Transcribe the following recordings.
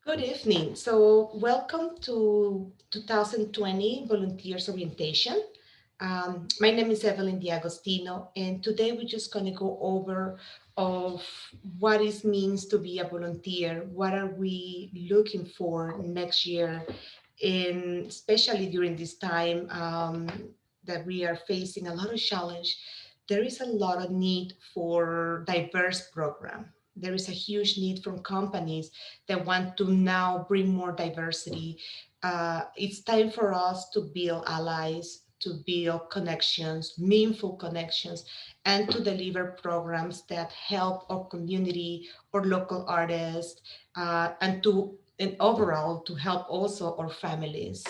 Good evening. So, welcome to 2020 Volunteers Orientation. My name is Evelyn Diagostino, and today we're just going to go over of what it means to be a volunteer. What are we looking for next year, and especially during this time that we are facing a lot of challenge. There is a lot of need for diverse program. There is a huge need from companies that want to now bring more diversity. It's time for us to build allies, to build connections, meaningful connections, and to deliver programs that help our community or local artists, and overall to help also our families.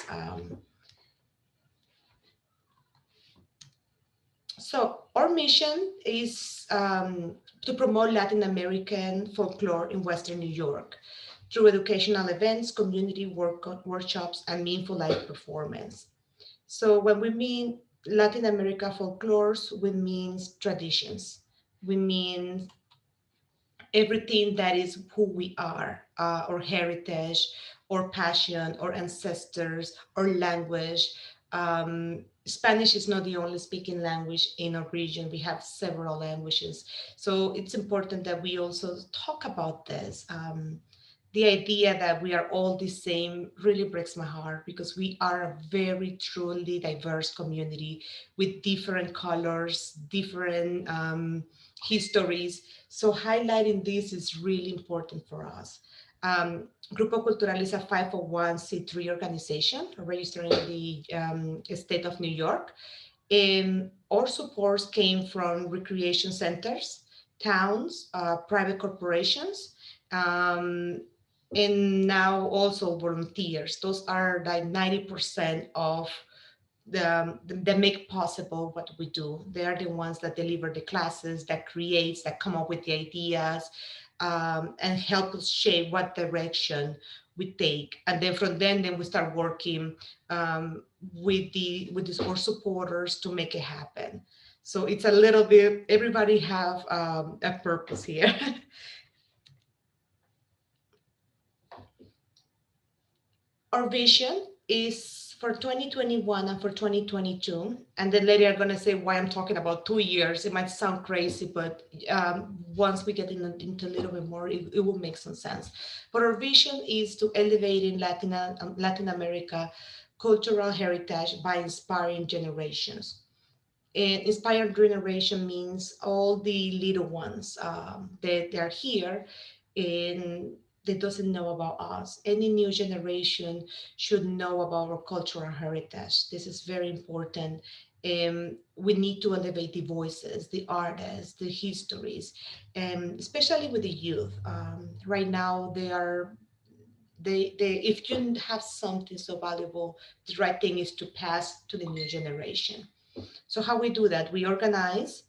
So our mission is to promote Latin American folklore in Western New York through educational events, community workshops, and meaningful live performance. So when we mean Latin America folklores, we mean traditions. We mean everything that is who we are, our heritage, our passion, our ancestors, our language. Spanish is not the only speaking language in our region. We have several languages. So it's important that we also talk about this. The idea that we are all the same really breaks my heart because we are a very truly diverse community with different colors, different histories. So highlighting this is really important for us. Grupo Cultural is a 501c3 organization registered in the state of New York. Our supports came from recreation centers, towns, private corporations, um, and now also volunteers. Those are like 90% of that make possible what we do. They are the ones that deliver the classes, that creates, that come up with the ideas, and help us shape what direction we take. And then from then we start working with our supporters to make it happen. So it's a little bit everybody have a purpose here. Our vision is for 2021 and for 2022. And then later I'm going to say why I'm talking about 2 years. It might sound crazy, but once we get into a little bit more, it will make some sense. But our vision is to elevate in Latin America cultural heritage by inspiring generations. And inspired generation means all the little ones that they're here and they doesn't know about us. Any new generation should know about our cultural heritage. This is very important. We need to elevate the voices, the artists, the histories, and especially with the youth. Right now, they if you have something so valuable, the right thing is to pass to the new generation. So how we do that? We organize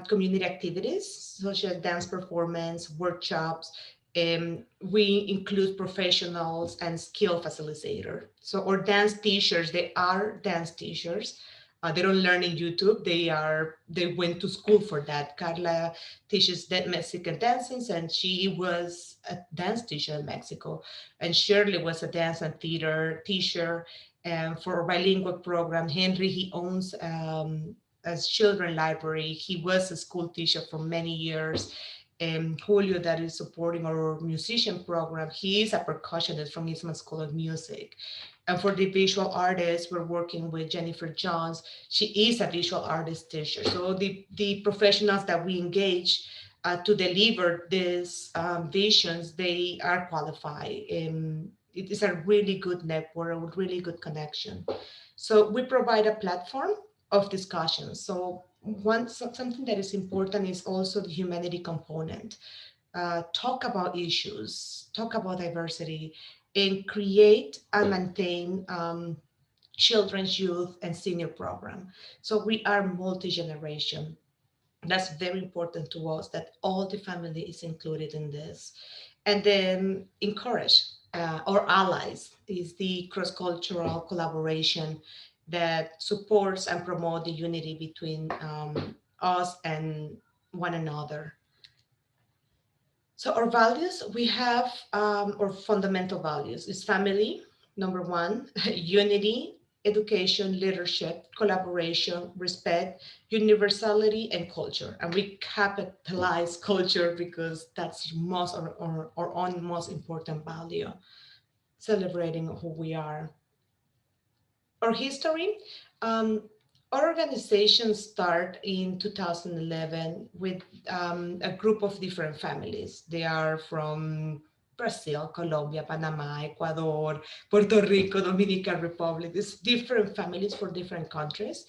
community activities such as dance performance, workshops. We include professionals and skill facilitator. So our dance teachers, they are dance teachers. They don't learn in YouTube. They went to school for that. Carla teaches that Mexican dances, and she was a dance teacher in Mexico. And Shirley was a dance and theater teacher. And for a bilingual program, Henry, he owns a children library. He was a school teacher for many years. And Julio, that is supporting our musician program, he is a percussionist from Eastman School of Music. And for the visual artists, we're working with Jennifer Jones. She is a visual artist teacher. So the professionals that we engage to deliver these visions, they are qualified. And it is a really good network, a really good connection. So we provide a platform of discussion. So something that is important is also the humanity component. Talk about issues, talk about diversity, and create and maintain children's, youth, and senior program. So we are multi-generation. That's very important to us that all the family is included in this. And then encourage our allies is the cross-cultural collaboration that supports and promote the unity between us and one another. So our values, we have our fundamental values is family, number one, unity, education, leadership, collaboration, respect, universality, and culture. And we capitalize culture because that's most our own most important value, celebrating who we are. Our history, um, our organization started in 2011 with a group of different families. They are from Brazil, Colombia, Panama, Ecuador, Puerto Rico, Dominican Republic. It's different families for different countries.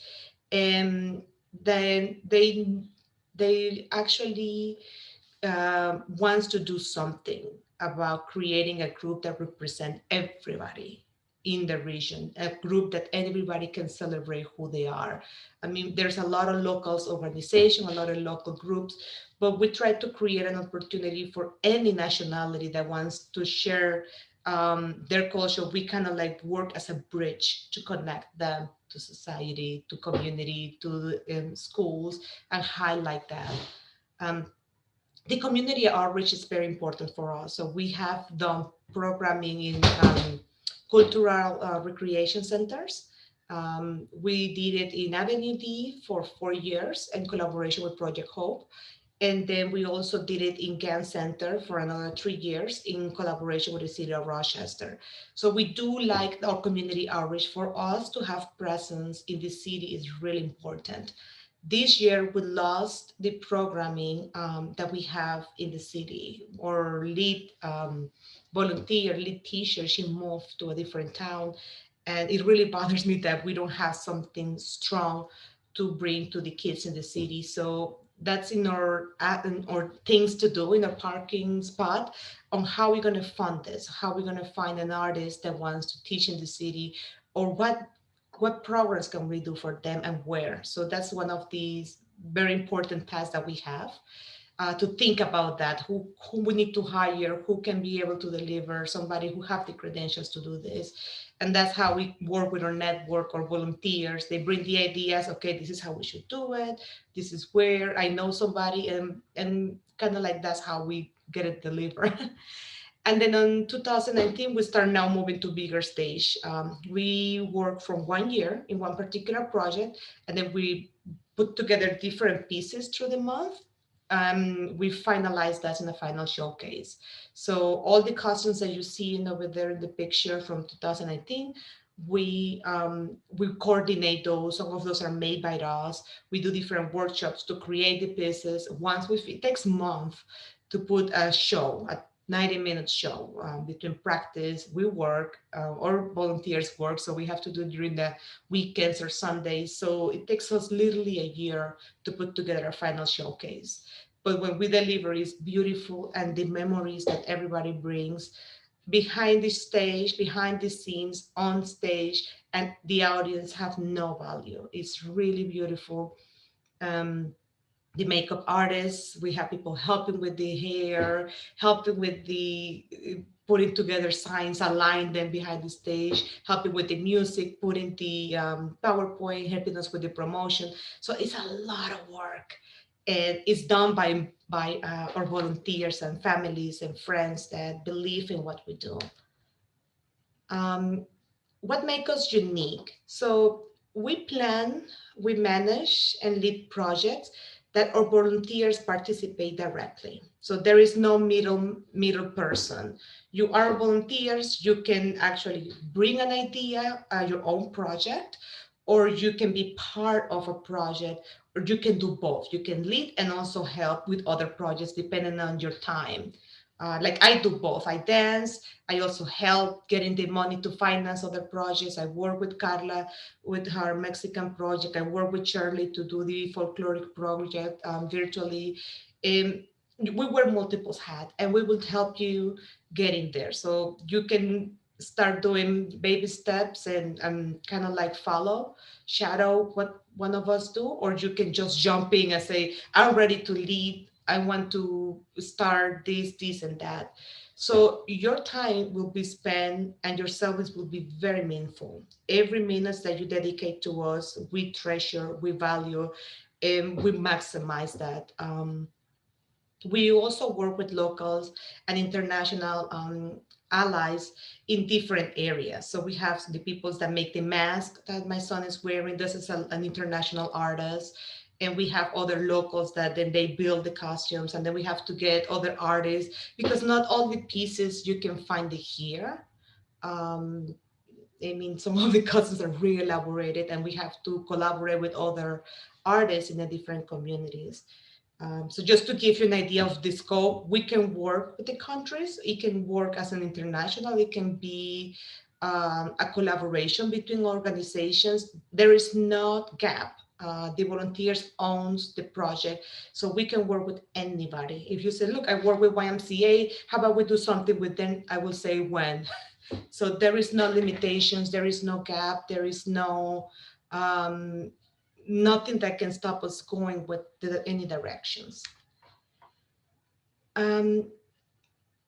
And then they actually wants to do something about creating a group that represent everybody in the region, a group that everybody can celebrate who they are. I mean, there's a lot of locals organization, a lot of local groups, but we try to create an opportunity for any nationality that wants to share their culture. We kind of like work as a bridge to connect them to society, to community, to schools, and highlight that. Um, the community outreach is very important for us. So we have done programming in cultural recreation centers. We did it in Avenue D for 4 years in collaboration with Project Hope. And then we also did it in Gann Center for another 3 years in collaboration with the city of Rochester. So we do like our community outreach. For us to have presence in the city is really important. This year we lost the programming that we have in the city. Our lead volunteer, lead teacher, she moved to a different town, and it really bothers me that we don't have something strong to bring to the kids in the city. So that's in our things to do in our parking spot on how we're going to fund this, how we're going to find an artist that wants to teach in the city, or what programs can we do for them and where. So that's one of these very important tasks that we have, to think about that, who we need to hire, who can be able to deliver, somebody who have the credentials to do this. And that's how we work with our network or volunteers. They bring the ideas, okay, this is how we should do it, this is where I know somebody, and kind of like that's how we get it delivered. And then in 2019, we start now moving to bigger stage. We work from 1 year in one particular project, and then we put together different pieces through the month. We finalize that in a final showcase. So all the costumes that you see over there in the picture from 2019, we coordinate those. Some of those are made by us. We do different workshops to create the pieces. It takes months to put a show, a 90-minute show. Between practice, we work, or volunteers work, so we have to do it during the weekends or Sundays. So it takes us literally a year to put together a final showcase. But when we deliver, it's beautiful, and the memories that everybody brings behind the stage, behind the scenes, on stage, and the audience have no value. It's really beautiful. Um, the makeup artists, we have people helping with the hair, helping with the putting together signs, align them behind the stage, helping with the music, putting the PowerPoint, helping us with the promotion. So it's a lot of work, and it's done by our volunteers and families and friends that believe in what we do. Um, what makes us unique? So we plan, we manage, and lead projects that our volunteers participate directly. So there is no middle person. You are volunteers. You can actually bring an idea, your own project, or you can be part of a project, or you can do both. You can lead and also help with other projects depending on your time. Like I do both. I dance, I also help getting the money to finance other projects. I work with Carla with her Mexican project. I work with Shirley to do the folkloric project virtually. Um, we wear multiple hats, and we will help you getting there. So you can start doing baby steps and kind of like follow, shadow what one of us do, or you can just jump in and say, I'm ready to lead. I want to start this, and that. So your time will be spent and your service will be very meaningful. Every minute that you dedicate to us, we treasure, we value, and we maximize that. We also work with locals and international allies in different areas. So we have the people that make the mask that my son is wearing. This is an international artist. And we have other locals that then they build the costumes. And then we have to get other artists because not all the pieces you can find it here. Um, I mean, some of the costumes are really elaborated, and we have to collaborate with other artists in the different communities. So just to give you an idea of the scope, we can work with the countries. It can work as an international. It can be a collaboration between organizations. There is no gap. The volunteers owns the project, so we can work with anybody. If you say, "Look, I work with YMCA. How about we do something with them?" I will say when. So there is no limitations. There is no gap. There is no um, nothing that can stop us going with any directions. Um,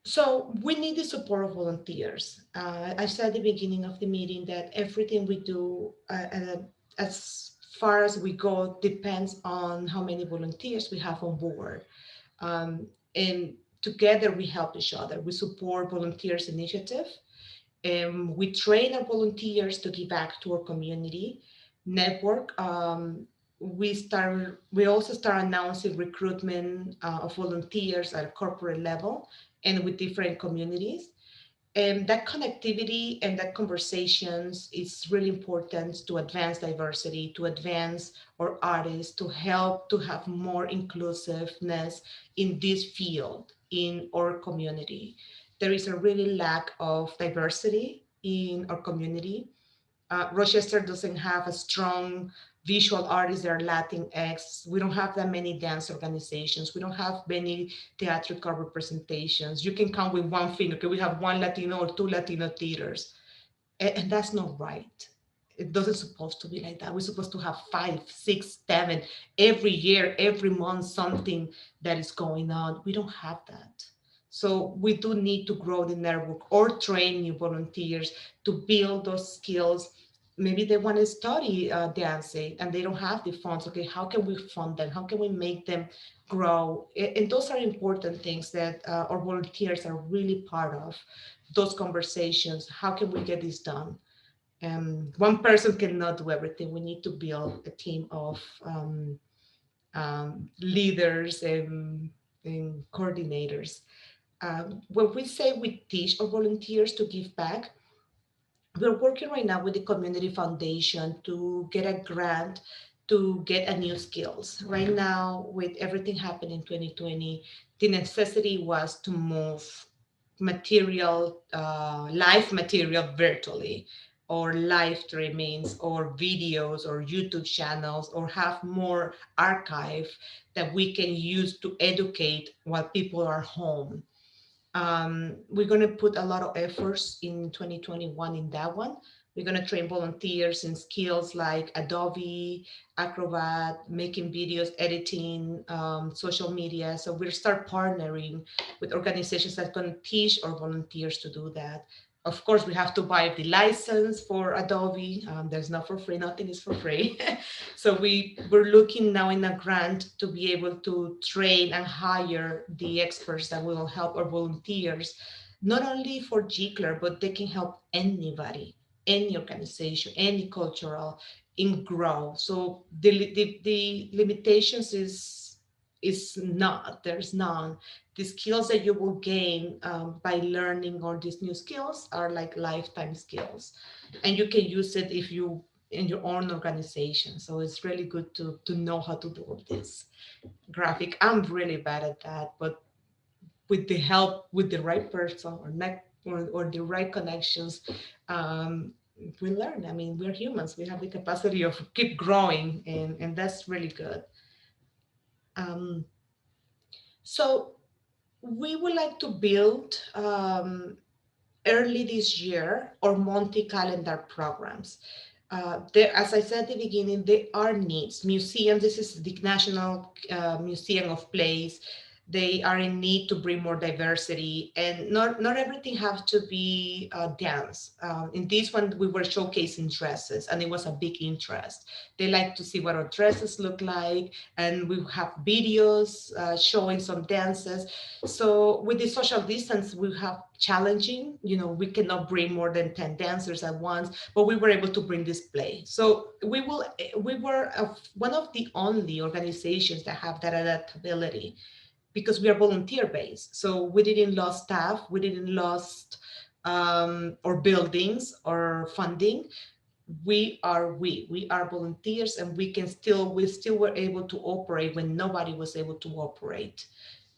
so we need the support of volunteers. I said at the beginning of the meeting that everything we do, as far as we go, depends on how many volunteers we have on board. And together we help each other. We support volunteers initiative. We train our volunteers to give back to our community network. We also start announcing recruitment of volunteers at a corporate level and with different communities. And that connectivity and that conversations is really important to advance diversity, to advance our artists, to help to have more inclusiveness in this field in our community. There is a really lack of diversity in our community. Rochester doesn't have a strong visual artists that are Latinx. We don't have that many dance organizations. We don't have many theatrical representations. You can count with one finger. Okay, we have one Latino or two Latino theaters, and that's not right. It doesn't supposed to be like that. We're supposed to have five, six, seven every year, every month, something that is going on. We don't have that. So we do need to grow the network or train new volunteers to build those skills. Maybe they want to study dancing and they don't have the funds. Okay, how can we fund them? How can we make them grow? And those are important things that our volunteers are really part of. Those conversations. How can we get this done? One person cannot do everything. We need to build a team of leaders and coordinators. When we say we teach our volunteers to give back, we're working right now with the community foundation to get a grant to get a new skills. Right now, with everything happening in 2020, the necessity was to move material, live material virtually, or live streamings, or videos, or YouTube channels, or have more archive that we can use to educate while people are home. We're going to put a lot of efforts in 2021 in that one. We're going to train volunteers in skills like Adobe, Acrobat, making videos, editing, social media. So we'll start partnering with organizations that can teach our volunteers to do that. Of course, we have to buy the license for Adobe. There's not for free, nothing is for free. So we're looking now in a grant to be able to train and hire the experts that will help our volunteers, not only for GCLR, but they can help anybody, any organization, any cultural in grow. So the limitations is not, there's none. The skills that you will gain by learning all these new skills are like lifetime skills, and you can use it if you in your own organization. So it's really good to know how to do all this graphic. I'm really bad at that, but with the help with the right person or the right connections, um, we learn. I mean, we're humans. We have the capacity of keep growing, and that's really good. Um, so we would like to build early this year or multi-calendar programs. There, as I said at the beginning, there are needs. Museums, this is the National Museum of Plays. They are in need to bring more diversity, and not everything has to be dance. In this one, we were showcasing dresses, and it was a big interest. They like to see what our dresses look like, and we have videos showing some dances. So with the social distance, we have challenging. We cannot bring more than 10 dancers at once, but we were able to bring display. So we were one of the only organizations that have that adaptability, because we are volunteer based. So we didn't lose staff, we didn't lose or buildings or funding. We are volunteers, and we still were able to operate when nobody was able to operate.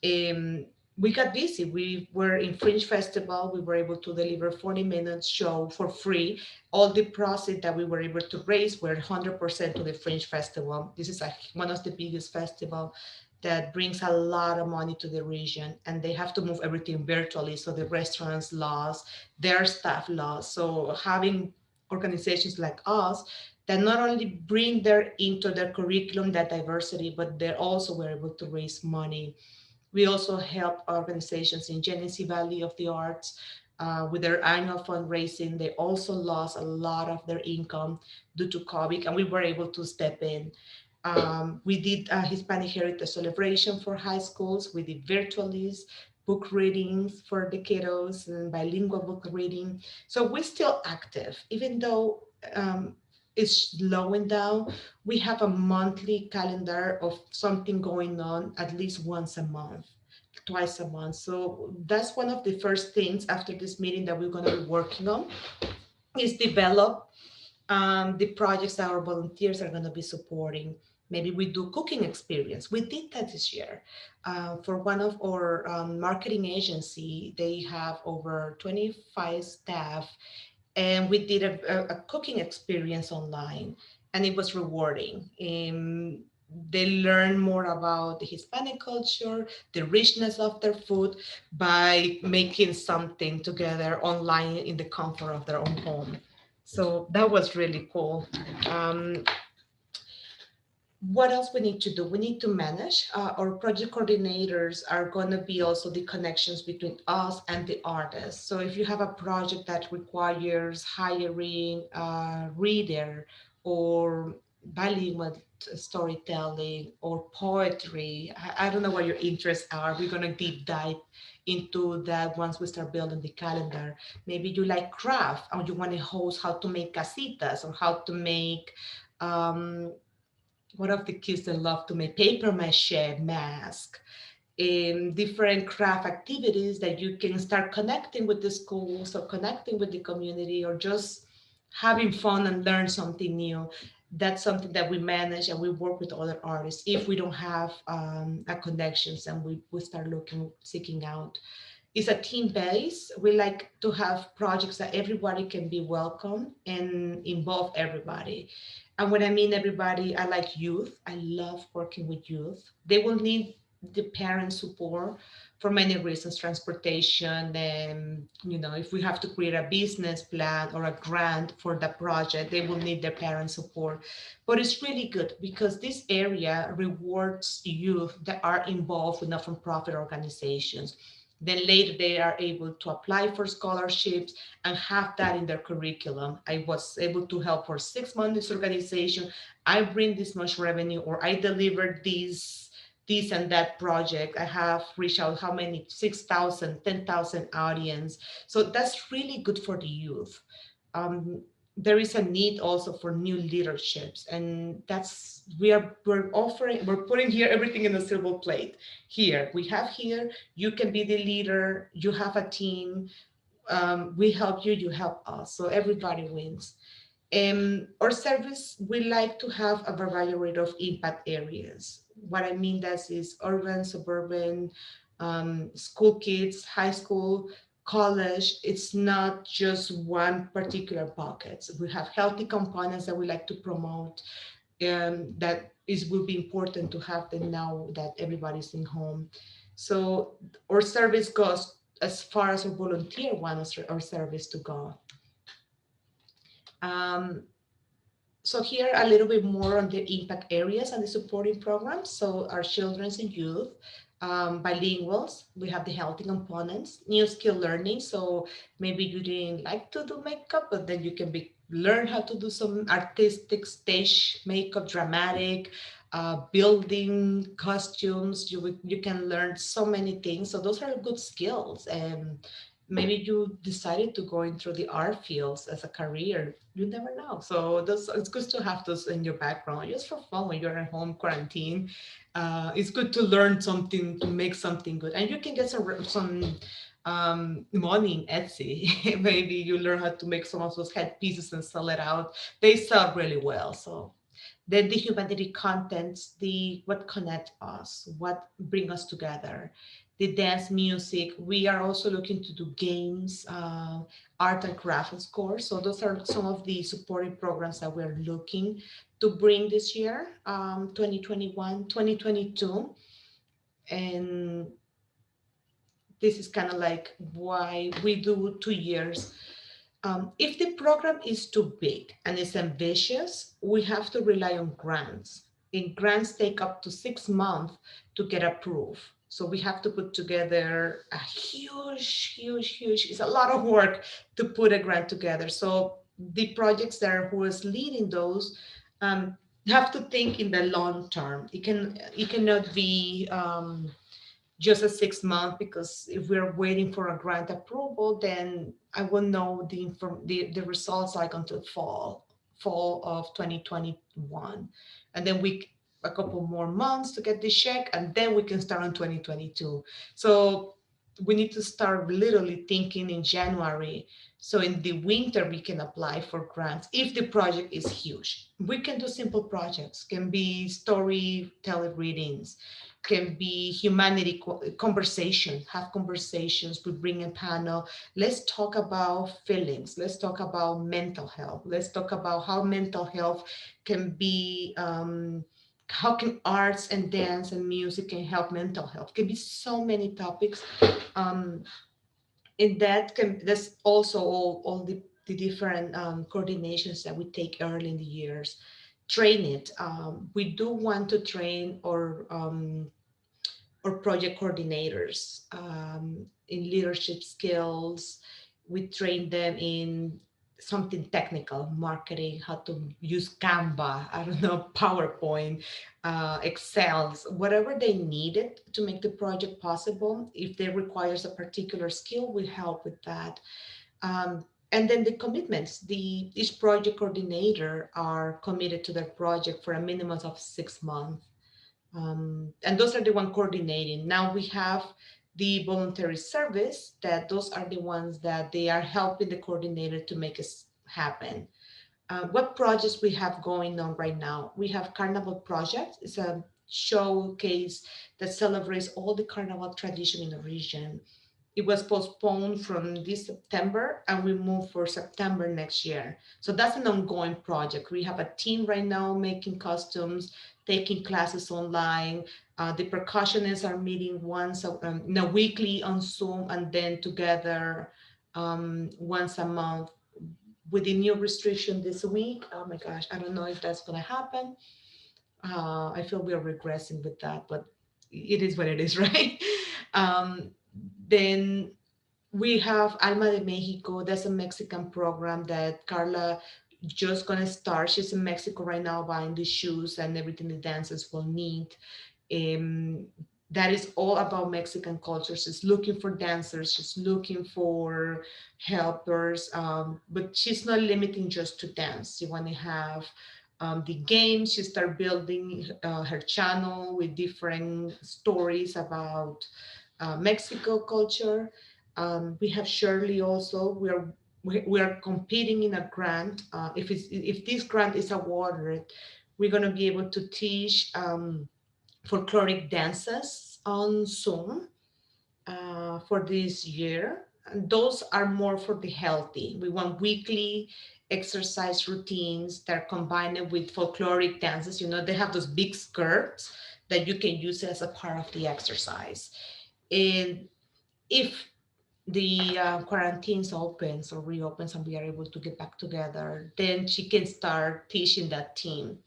um, we got busy. We were in Fringe Festival. We were able to deliver 40 minutes show for free. All the profit that we were able to raise were 100% to the Fringe Festival. This is one of the biggest festival that brings a lot of money to the region, and they have to move everything virtually. So the restaurants lost, their staff lost. So having organizations like us that not only bring their into their curriculum that diversity, but they also were able to raise money. We also help organizations in Genesee Valley of the Arts with their annual fundraising. They also lost a lot of their income due to COVID, and we were able to step in. We did a Hispanic Heritage Celebration for high schools. We did virtualities, book readings for the kiddos, and bilingual book reading. So we're still active, even though it's slowing down. We have a monthly calendar of something going on at least once a month, twice a month. So that's one of the first things after this meeting that we're going to be working on, is develop the projects that our volunteers are going to be supporting. Maybe we do cooking experience. We did that this year. For one of our marketing agency, they have over 25 staff, and we did a cooking experience online, and it was rewarding. They learn more about the Hispanic culture, the richness of their food, by making something together online in the comfort of their own home. So that was really cool. Um, what else we need to do? We need to manage. Our project coordinators are going to be also the connections between us and the artists. So if you have a project that requires hiring a reader, or bilingual storytelling, or poetry, I don't know what your interests are. We're going to deep dive into that once we start building the calendar. Maybe you like craft, or you want to host how to make casitas, or how to make um, one of the kids that love to make paper mache mask, different craft activities that you can start connecting with the schools, or connecting with the community, or just having fun and learn something new. That's something that we manage, and we work with other artists if we don't have a connections, and we start looking, seeking out. It's a team base. We like to have projects that everybody can be welcome and involve everybody. And when I mean everybody, I like youth. I love working with youth. They will need the parent support for many reasons, transportation, and if we have to create a business plan or a grant for the project, they will need their parent support. But it's really good because this area rewards youth that are involved with not-for-profit organizations. Then later they are able to apply for scholarships and have that in their curriculum. I was able to help for 6 months this organization. I bring this much revenue, or I delivered this and that project. I have reached out how many, 6,000, 10,000 audience. So that's really good for the youth. Um, there is a need also for new leaderships, and that's we're putting here everything in a silver plate. Here we have here, you can be the leader, you have a team, we help you, you help us, so everybody wins. Our service, we like to have a variety of impact areas. What I mean that is urban, suburban, school kids, high school, college. It's not just one particular bucket. We have healthy components that we like to promote. That is will be important to have them now that everybody's in home. So our service goes as far as our volunteer wants our service to go. Um, so here a little bit more on the impact areas and the supporting programs. So our children and youth. bilinguals. We have the healthy components, new skill learning. So maybe you didn't like to do makeup, but then you can learn how to do some artistic stage makeup, dramatic, building costumes. You can learn so many things. So those are good skills. And maybe you decided to go into the art fields as a career. You never know. So those, it's good to have those in your background just for fun when you're at home quarantine. It's good to learn something, to make something good, and you can get some money in Etsy. Maybe you learn how to make some of those head pieces and sell it out. They sell really well. So then the humanity contents, the what connect us, what bring us together, the dance, music. We are also looking to do games, art and crafts course. So those are some of the supporting programs that we're looking to bring this year, 2021, 2022. And this is kind of like why we do 2 years. If the program is too big and it's ambitious, we have to rely on grants. And grants take up to 6 months to get approved. So we have to put together a huge, it's a lot of work to put a grant together. So the projects that are who is leading those um, have to think in the long term. It cannot be just a 6 month, because if we're waiting for a grant approval, then I will know the results like until fall of 2021, and then a couple more months to get the check, and then we can start on 2022. So we need to start literally thinking in January. So in the winter we can apply for grants if the project is huge. We can do simple projects, can be storytelling readings, can be humanity conversation, have conversations. We bring a panel. Let's talk about feelings. Let's talk about mental health. Let's talk about how mental health can be, how can arts and dance and music can help mental health. Can be so many topics. Um, in that can, that's also all the different coordinations that we take early in the years. Train it. We do want to train or project coordinators in leadership skills. We train them in something technical, marketing, how to use Canva, I don't know, PowerPoint, Excels, whatever they needed to make the project possible. If they requires a particular skill, we help with that. And then the commitments, each project coordinator are committed to their project for a minimum of 6 months, and those are the one coordinating. Now we have the voluntary service, that those are the ones that they are helping the coordinator to make it happen. What projects we have going on right now? We have Carnival Project. It's a showcase that celebrates all the carnival tradition in the region. It was postponed from this September and we move for September next year. So that's an ongoing project. We have a team right now making costumes, taking classes online. The percussionists are meeting once no, weekly on Zoom, and then together once a month. With the new restriction this week, oh my gosh, I don't know if that's going to happen. I feel we are regressing with that, but it is what it is, right? um, then we have Alma de Mexico. That's a Mexican program that Carla just gonna start. She's in Mexico right now buying the shoes and everything the dancers will need. Um, that is all about Mexican culture. She's looking for dancers. She's looking for helpers. But she's not limiting just to dance. She want to have the games. She start building her channel with different stories about Mexico culture. We have Shirley also. We are competing in a grant. If this grant is awarded, we're going to be able to teach folkloric dances on Zoom for this year. And those are more for the healthy. We want weekly exercise routines that are combined with folkloric dances. You know, they have those big skirts that you can use as a part of the exercise. And if the quarantines opens or reopens and we are able to get back together, then she can start teaching that team.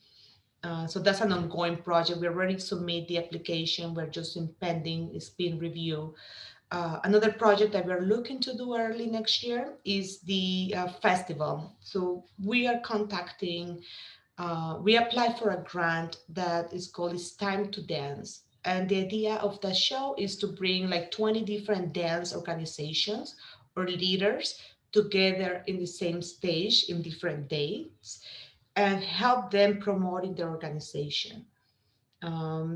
So that's an ongoing project. We already submit the application. We're just in pending. It's being reviewed. Another project that we're looking to do early next year is the festival. So we are contacting, we applied for a grant that is called It's Time to Dance. And the idea of the show is to bring like 20 different dance organizations or leaders together in the same stage in different dates and help them promoting their organization.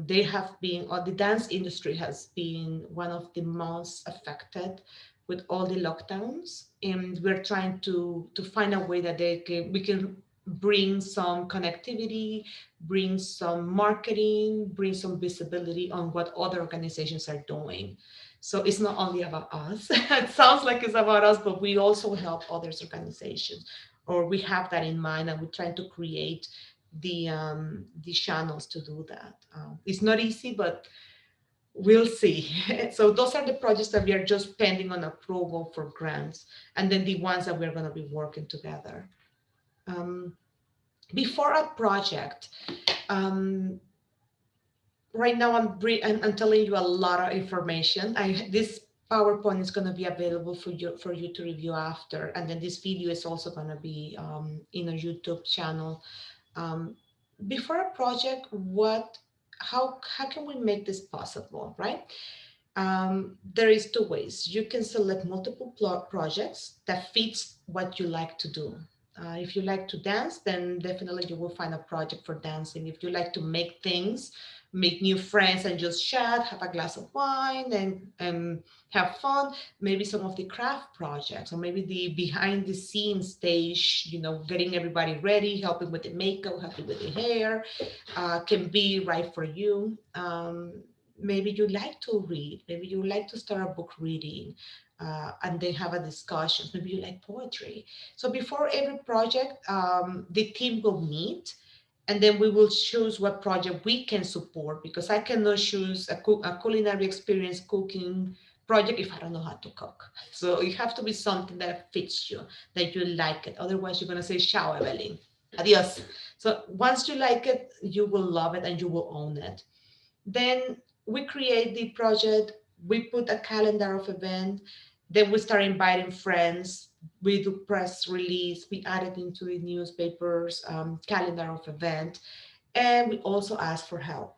They have been, or the dance industry has been one of the most affected with all the lockdowns, and we're trying to find a way that we can bring some connectivity, bring some marketing, bring some visibility on what other organizations are doing. So it's not only about us. It sounds like it's about us, but we also help others organizations, or we have that in mind, and we're trying to create the channels to do that. It's not easy, but we'll see. So those are the projects that we are just pending on approval for grants, and then the ones that we're going to be working together. Um, Before a project, um, right now I'm telling you a lot of information. This PowerPoint is going to be available for you to review after, and then this video is also going to be in a YouTube channel. um, Before a project, how can we make this possible, right? There is two ways. You can select multiple projects that fits what you like to do. If you like to dance, then definitely you will find a project for dancing. If you like to make things, make new friends and just chat, have a glass of wine and have fun, maybe some of the craft projects, or maybe the behind the scenes stage, getting everybody ready, helping with the makeup, helping with the hair, can be right for you. Maybe you like to read, maybe you like to start a book reading, and then have a discussion. Maybe you like poetry. So before every project, the team will meet, and then we will choose what project we can support, because I cannot choose a culinary experience cooking project if I don't know how to cook. So it have to be something that fits you, that you like it. Otherwise, you're gonna say, "Ciao, Evelyn. Adios." So once you like it, you will love it and you will own it. Then we create the project, we put a calendar of event, then we start inviting friends, we do press release, we add it into the newspapers, calendar of event, and we also ask for help.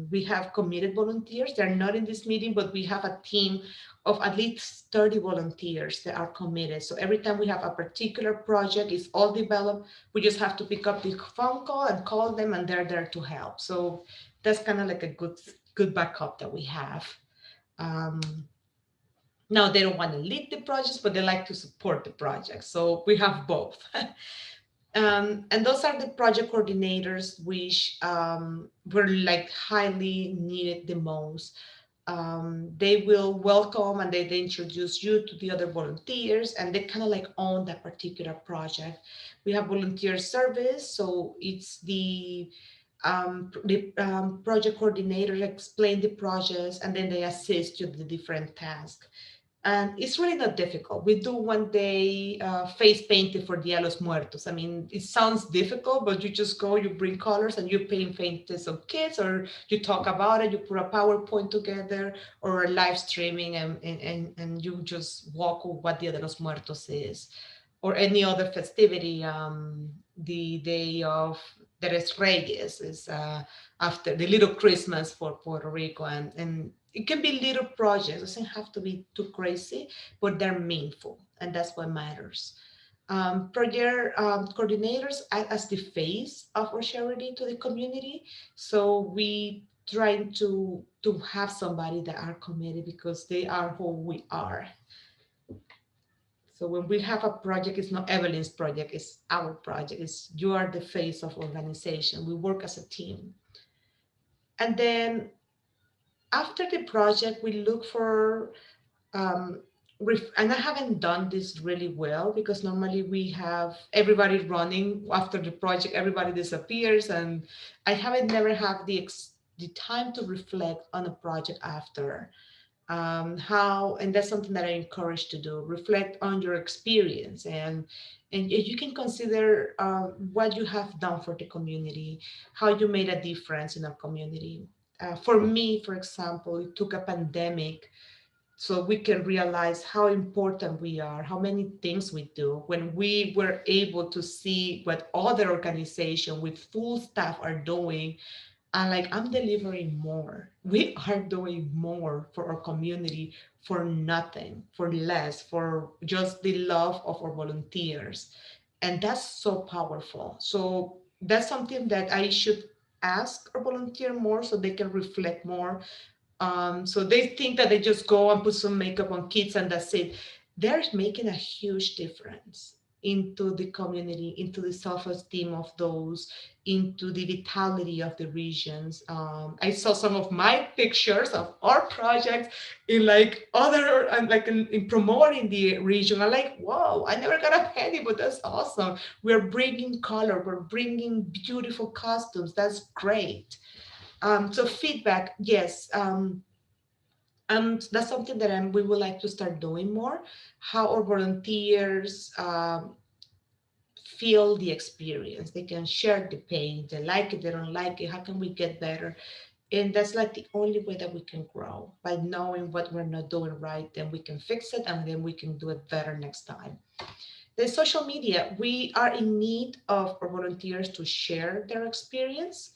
We have committed volunteers. They're not in this meeting, but we have a team of at least 30 volunteers that are committed. So every time we have a particular project, it's all developed. We just have to pick up the phone call and call them, and they're there to help. So that's kind of like a good backup that we have. Um, Now they don't want to lead the projects, but they like to support the project. So we have both. And those are the project coordinators, which were like highly needed the most. They will welcome and they introduce you to the other volunteers, and they kind of like own that particular project. We have volunteer service, so it's the project coordinators explain the projects, and then they assist you with the different tasks. And it's really not difficult. We do one day face painting for Dia los Muertos. I mean, it sounds difficult, but you just go, you bring colors, and you paint faces of kids, or you talk about it, you put a PowerPoint together, or a live streaming, and you just walk what Dia de los Muertos is, or any other festivity. The day of the Tres Reyes is after the little Christmas for Puerto Rico, and it can be little projects. It doesn't have to be too crazy, but they're meaningful, and that's what matters. Project coordinators act as the face of our charity to the community, so we trying to have somebody that are committed, because they are who we are. So when we have a project, it's not Evelyn's project, it's our project. It's you are the face of organization. We work as a team. And then after the project, we look for um, and I haven't done this really well, because normally we have everybody running after the project, everybody disappears, and I haven't never had the time to reflect on a project after. How, and that's something that I encourage to do. Reflect on your experience, and you can consider what you have done for the community, how you made a difference in our community. For me, for example, it took a pandemic so we can realize how important we are, how many things we do. When we were able to see what other organizations with full staff are doing, and like, I'm delivering more. We are doing more for our community for nothing, for less, for just the love of our volunteers. And that's so powerful. So that's something that I should ask or volunteer more so they can reflect more. So they think that they just go and put some makeup on kids and that's it. They're making a huge difference into the community, into the self-esteem of those, into the vitality of the regions. I saw some of my pictures of our projects in like other and like in promoting the region. I'm like, whoa, I never got a penny, but that's awesome. We're bringing color, we're bringing beautiful costumes. That's great. So feedback, yes. That's something that we would like to start doing more. How our volunteers feel the experience. They can share the pain. They like it, they don't like it. How can we get better? And that's like the only way that we can grow, by knowing what we're not doing right. Then we can fix it, and then we can do it better next time. The social media, we are in need of our volunteers to share their experience,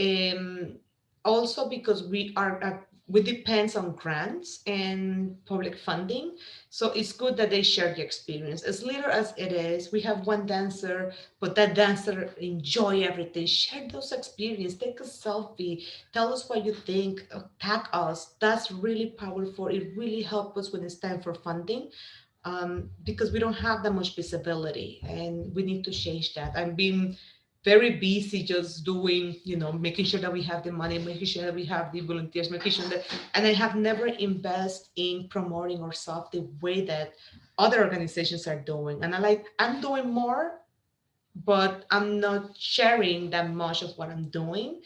um, also because we depends on grants and public funding, so it's good that they share the experience. As little as it is, we have one dancer, but that dancer enjoy everything. Share those experience, take a selfie, tell us what you think, tag us. That's really powerful. It really helps us when it's time for funding, because we don't have that much visibility, and we need to change that. I've been very busy just doing, making sure that we have the money, making sure that we have the volunteers, making sure that, and I have never invest in promoting ourselves the way that other organizations are doing. And I'm doing more, but I'm not sharing that much of what I'm doing.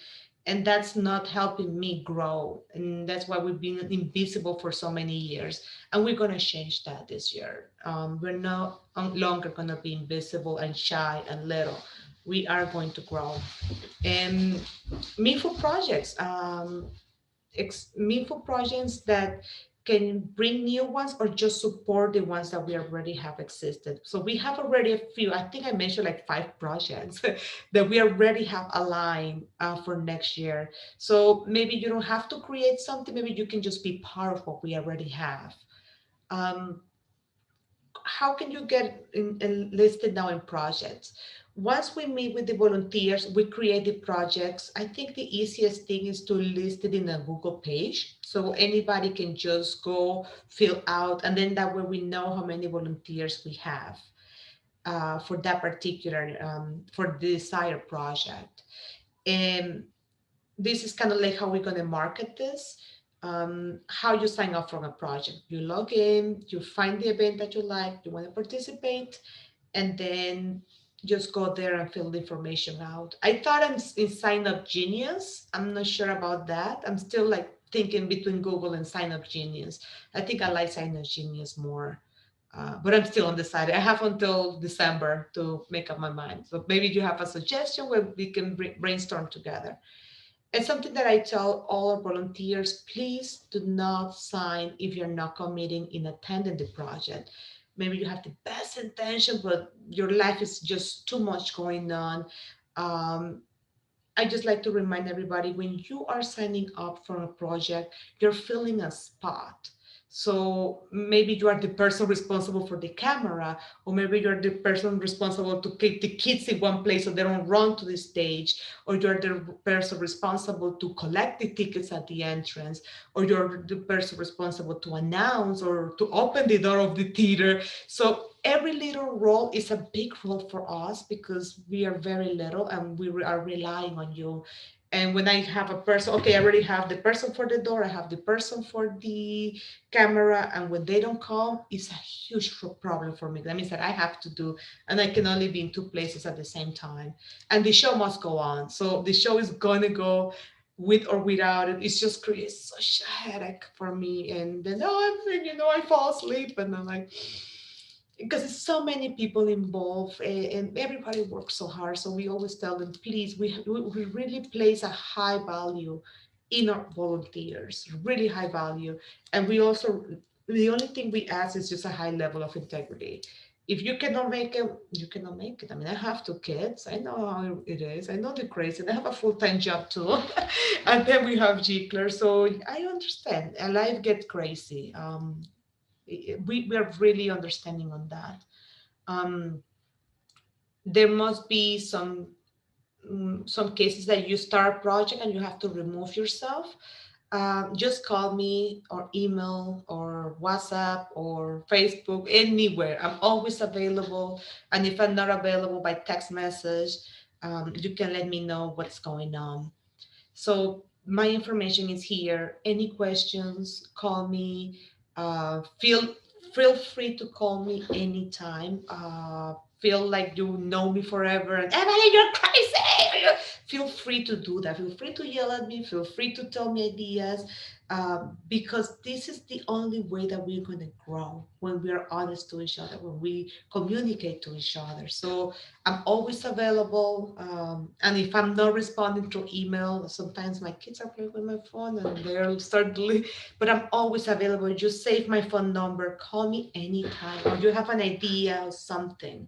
And that's not helping me grow. And that's why we've been invisible for so many years. And we're going to change that this year. We're no longer going to be invisible and shy and little. We are going to grow. And meaningful projects. Meaningful projects that can bring new ones or just support the ones that we already have existed. So we have already a few, I think I mentioned like 5 projects that we already have aligned for next year. So maybe you don't have to create something, maybe you can just be part of what we already have. Um, how can you get listed now in projects? Once we meet with the volunteers, we create the projects. I think the easiest thing is to list it in a Google page. So anybody can just go fill out, and then that way we know how many volunteers we have for that particular, for the desired project. And this is kind of like how we're going to market this. How you sign up for a project. You log in, you find the event that you like, you want to participate, and then just go there and fill the information out. I thought I'm in Sign Up Genius. I'm not sure about that. I'm still like thinking between Google and Sign Up Genius. I think I like Sign Up Genius more. But I'm still undecided. I have until December to make up my mind. So maybe you have a suggestion where we can brainstorm together. It's something that I tell all our volunteers, please do not sign if you're not committing in attending the project. Maybe you have the best intention, but your life is just too much going on. Um, I just like to remind everybody, when you are signing up for a project, you're filling a spot. So maybe you are the person responsible for the camera, or maybe you're the person responsible to keep the kids in one place so they don't run to the stage, or you're the person responsible to collect the tickets at the entrance, or you're the person responsible to announce or to open the door of the theater. So every little role is a big role for us because we are very little and we are relying on you. And when I have a person, okay, I already have the person for the door, I have the person for the camera, and when they don't come, it's a huge problem for me. That means that I have to do, and I can only be in 2 places at the same time. And the show must go on. So the show is gonna go. with or without it. It's just creates such a headache for me. And then, oh, I'm thinking, I fall asleep. And I'm like, because it's so many people involved, and everybody works so hard. So we always tell them, please, we really place a high value in our volunteers, really high value. And we also, the only thing we ask is just a high level of integrity. If you cannot make it, you cannot make it. I mean, I have two kids. I know how it is. I know the crazy. I have a full-time job too. And then we have Jiggler. So I understand. And life gets crazy. We are really understanding on that. Um, there must be some cases that you start a project and you have to remove yourself. Just call me or email or WhatsApp or Facebook, anywhere. I'm always available. And if I'm not available by text message, you can let me know what's going on. So my information is here. Any questions, call me. Feel free to call me anytime. Feel like you know me forever and Emily, you're crazy. Feel free to do that. Feel free to yell at me. Feel free to tell me ideas, because this is the only way that we're going to grow, when we are honest to each other, when we communicate to each other. So I'm always available. And if I'm not responding through email, sometimes my kids are playing with my phone and they'll start deleting, but I'm always available. Just save my phone number, call me anytime, or you have an idea or something.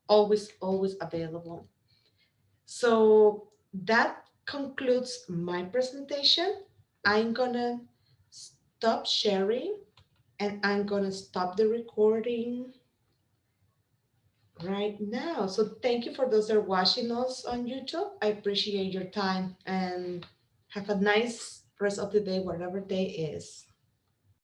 Always, always available. So that concludes my presentation. I'm gonna stop sharing and I'm gonna stop the recording right now. So thank you for those that are watching us on YouTube. I appreciate your time and have a nice rest of the day, whatever day is.